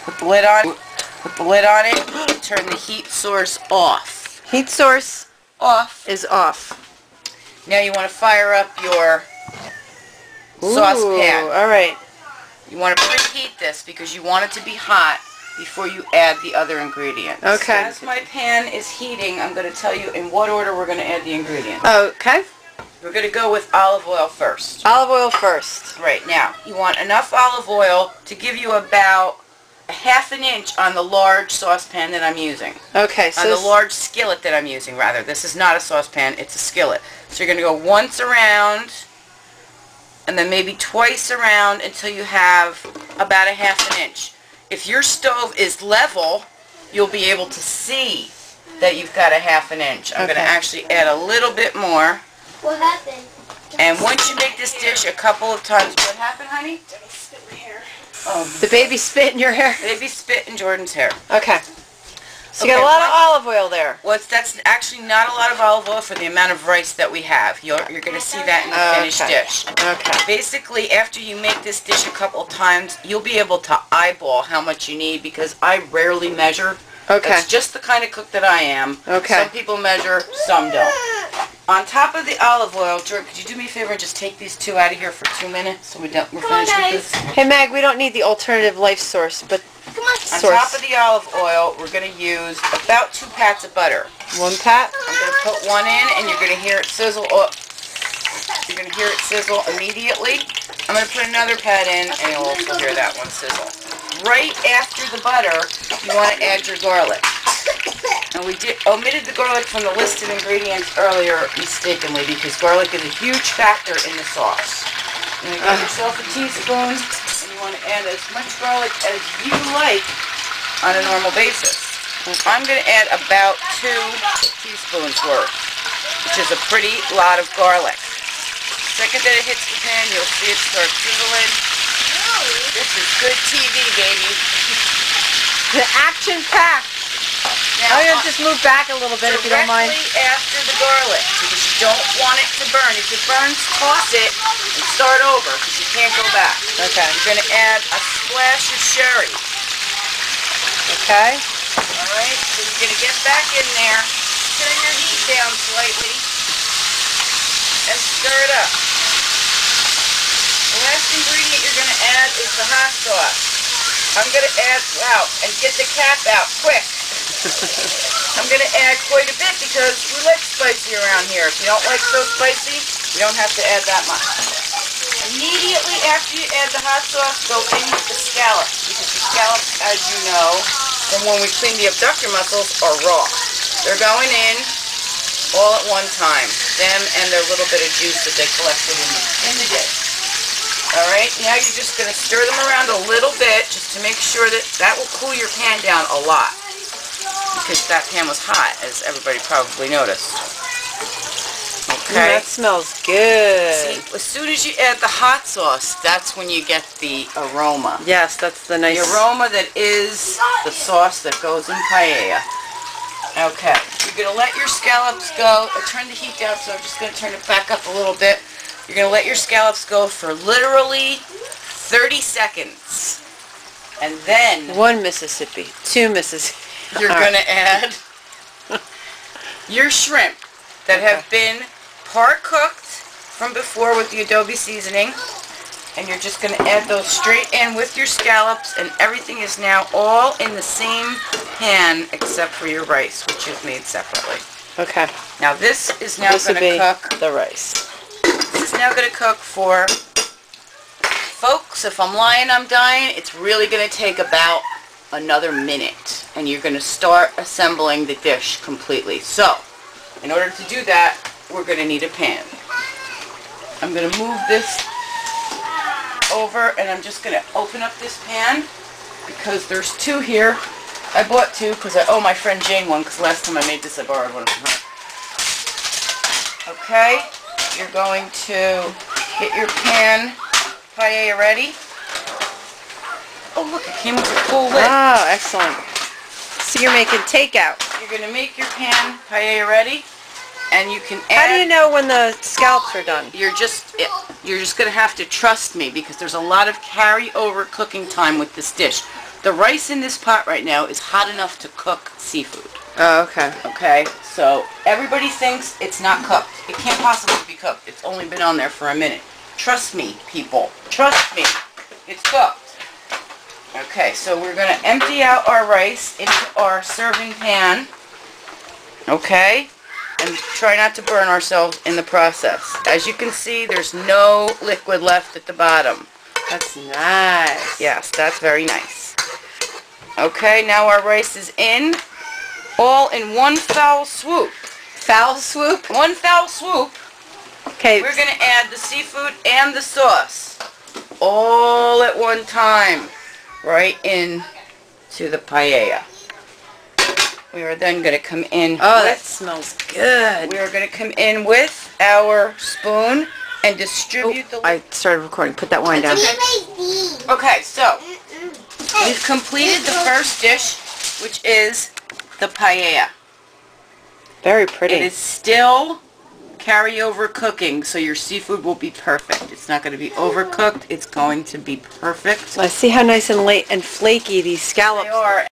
Put the lid on. Put the lid on it. Turn the heat source off. Heat source Off. is off. Now you want to fire up your saucepan. All right. You want to preheat this because you want it to be hot before you add the other ingredients. Okay. As my pan is heating, I'm going to tell you in what order we're going to add the ingredients. Okay. We're going to go with olive oil first. Olive oil first. Right, now, you want enough olive oil to give you about a ½ inch on the large saucepan that I'm using. Okay, so on the large skillet that I'm using, rather. This is not a saucepan, it's a skillet. So you're going to go once around, and then maybe twice around until you have about a ½ inch. If your stove is level, you'll be able to see that you've got a ½ inch. I'm going to actually add a little bit more. What happened? And once you make this dish a couple of times, what happened, honey? Daddy spit in my hair. Oh, the baby spit in your hair? baby spit in Jordan's hair. Okay. So you got a lot of olive oil there. Well, that's actually not a lot of olive oil for the amount of rice that we have. You're going to see that in the finished dish. Okay. Basically, after you make this dish a couple of times, you'll be able to eyeball how much you need because I rarely measure. Okay. That's just the kind of cook that I am. Okay. Some people measure, some don't. On top of the olive oil, Jordan, could you do me a favor and just take these two out of here for 2 minutes so we're finished with this? Hey, Mag, we don't need the alternative life source, but Come on. On top of the olive oil, we're going to use about 2 pats of butter. 1 pat. I'm going to put one in, and you're going to hear it sizzle. Oh, you're going to hear it sizzle immediately. I'm going to put another pat in, and you'll also hear that one sizzle. Right after the butter, you want to add your garlic. And we omitted the garlic from the listed ingredients earlier mistakenly because garlic is a huge factor in the sauce. You're going to get yourself a teaspoon, and you want to add as much garlic as you like on a normal basis. I'm going to add about 2 teaspoons worth, which is a pretty lot of garlic. The second that it hits the pan, you'll see it start sizzling. This is good TV, baby. The action-packed. Now, I'm going to just move back a little bit if you don't mind. directly after the garlic, because you don't want it to burn. If it burns, toss it and start over, because you can't go back. Okay. You're going to add a splash of sherry. Okay. Alright, so you're going to get back in there, turn your heat down slightly, and stir it up. The last ingredient you're going to add is the hot sauce. I'm going to add, wow, and get the cap out quick. I'm going to add quite a bit because we like spicy around here. If you don't like so spicy, you don't have to add that much. Immediately after you add the hot sauce, go in with the scallops, because the scallops, as you know, from when we clean the abductor muscles, are raw. They're going in all at one time, them and their little bit of juice that they collected in the dish. Alright, now you're just going to stir them around a little bit just to make sure that will cool your pan down a lot. Because that pan was hot, as everybody probably noticed. Okay. That smells good. See, as soon as you add the hot sauce, that's when you get the aroma. Yes, that's the nice... The aroma that is the sauce that goes in paella. Okay. You're going to let your scallops go. I turned the heat down, so I'm just going to turn it back up a little bit. You're going to let your scallops go for literally 30 seconds. And then... 1 Mississippi. 2 Mississippi. You're going to add your shrimp that have been part cooked from before with the adobe seasoning. And you're just going to add those straight in with your scallops, and everything is now all in the same pan except for your rice, which you've made separately. Okay. Now this is now going to cook. The rice. This is now going to cook for, folks, if I'm lying, I'm dying, it's really going to take about another minute, and you're going to start assembling the dish completely. So, in order to do that, we're going to need a pan. I'm going to move this over, and I'm just going to open up this pan, because there's 2 here. I bought 2 because I owe my friend Jane one, because last time I made this I borrowed one from her. Okay, you're going to get your pan paella ready. Oh look, it came with a cool lid. Oh, excellent. So you're making takeout. You're going to make your pan paella ready, and you can add... How do you know when the scallops are done? You're just going to have to trust me, because there's a lot of carry-over cooking time with this dish. The rice in this pot right now is hot enough to cook seafood. Oh, okay. Okay, so everybody thinks it's not cooked. It can't possibly be cooked. It's only been on there for a minute. Trust me, people. Trust me. It's cooked. Okay, so we're going to empty out our rice into our serving pan. Okay? And try not to burn ourselves in the process. As you can see, there's no liquid left at the bottom. That's nice. Yes, that's very nice. Okay, now our rice is in. All in one foul swoop. Foul swoop? One foul swoop. Okay. We're going to add the seafood and the sauce all at one time right in to the paella. We are then going to come in Oh, that smells good. we are going to come in with our spoon and distribute the... I started recording. Put that wine down. Okay, so we've completed the first dish, which is the paella. Very pretty. It is still carryover cooking, so your seafood will be perfect. It's not going to be overcooked. It's going to be perfect. I see how nice and late and flaky these scallops They are,